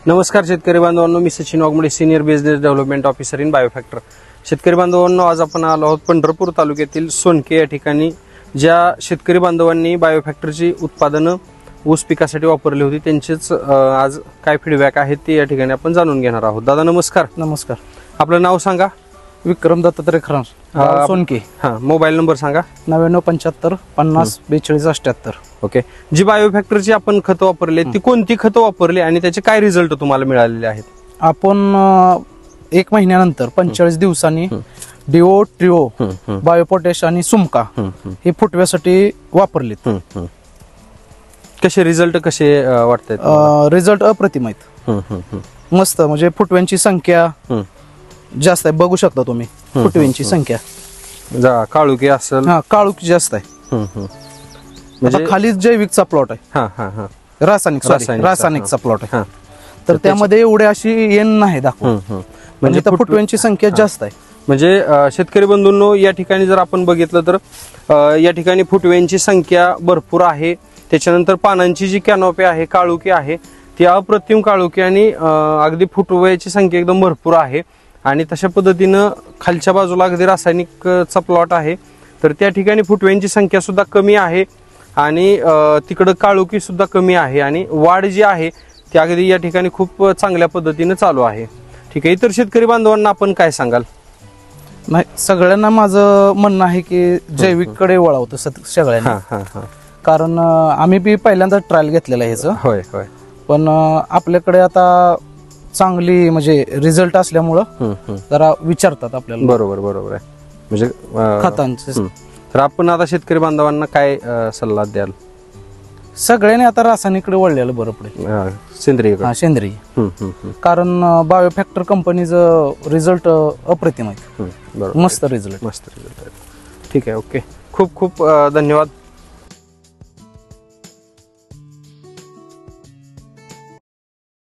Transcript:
नमस्कार शेतकरी बांधवांनो, मी Sachin Waghmode, senior business development officer in Biofactor. शेतकरी बांधवांनो, आज आपण आलो आहोत पंढरपूर तालुक्यातील सोनके या ठिकाणी, ज्या शेतकरी बांधवांनी बायोफॅक्टरची उत्पादनं ऊस पिकासाठी वापरली होती त्यांचेच आज काय फीडबॅक आहेत ते या ठिकाणी आपण जाणून घेणार आहोत. दादा नमस्कार. नमस्कार. आपलं नाव सांगा. विक्रम दत्तात्रय खरांज, सोनके. मोबाईल नंबर सांगा. 9975 50 42 78. ओके. जी बायोफॅक्टरची आपण खतं वापरली ती कोणती खतं वापरली आणि त्याचे काय रिझल्ट तुम्हाला मिळालेले आहेत? आपण 1 महिन्यानंतर 45 दिवसांनी डिओ, ट्रिओ, बायोपोटॅश आणि सुमका हे फुटव्यासाठी वापरलेत. कसे रिझल्ट कसे वाटतात? रिझल्ट अप्रतिम आहेत. मस्त, म्हणजे फुटव्यांची संख्या जास्त आहे. बघू शकता तुम्ही फुटव्यांची संख्या. काळुकी असेल? काळुकी जास्त आहे. म्हणजे खाली जैविकचा प्लॉट आहे. रासायनिकचा प्लॉट आहे. तर त्यामध्ये एवढे अशी येण नाही दाखव. म्हणजे फुटव्यांची संख्या जास्त आहे. म्हणजे शेतकरी बंधूंनो, या ठिकाणी जर आपण बघितलं तर या ठिकाणी फुटव्यांची संख्या भरपूर आहे. त्याच्यानंतर पानांची जी कॅनोपी आहे, काळुकी आहे, ती अप्रतिम काळुकी आणि अगदी फुटव्याची संख्या एकदम भरपूर आहे. आणि तशा पद्धतीनं खालच्या बाजूला अगदी रासायनिकचा प्लॉट आहे, तर त्या ठिकाणी फुटव्यांची संख्या सुद्धा कमी आहे आणि तिकडं काळुकी सुद्धा कमी आहे आणि वाढ जी आहे ती अगदी या ठिकाणी खूप चांगल्या पद्धतीने चालू आहे. ठीक आहे. इतर शेतकरी बांधवांना आपण काय सांगाल? नाही, सगळ्यांना माझं म्हणणं आहे की जैविककडे वळावतं सगळ्यांना. कारण आम्ही बी पहिल्यांदा ट्रायल घेतलेला आहे ह्याचं. होय होय. पण आपल्याकडे आता चांगली म्हणजे रिझल्ट असल्यामुळं जरा विचारतात आपल्याला. बरोबर बरोबर आहे. म्हणजे खतांचे. तर आपण आता शेतकरी बांधवांना काय सल्ला द्याल? सगळ्यांनी आता रासायनिककडे वळलेलं बरं पडेल. सेंद्रिय. कारण बायोफॅक्टर कंपनीचं रिझल्ट अप्रतिम आहे. मस्त रिझल्ट. ठीक आहे. ओके. खूप खूप धन्यवाद.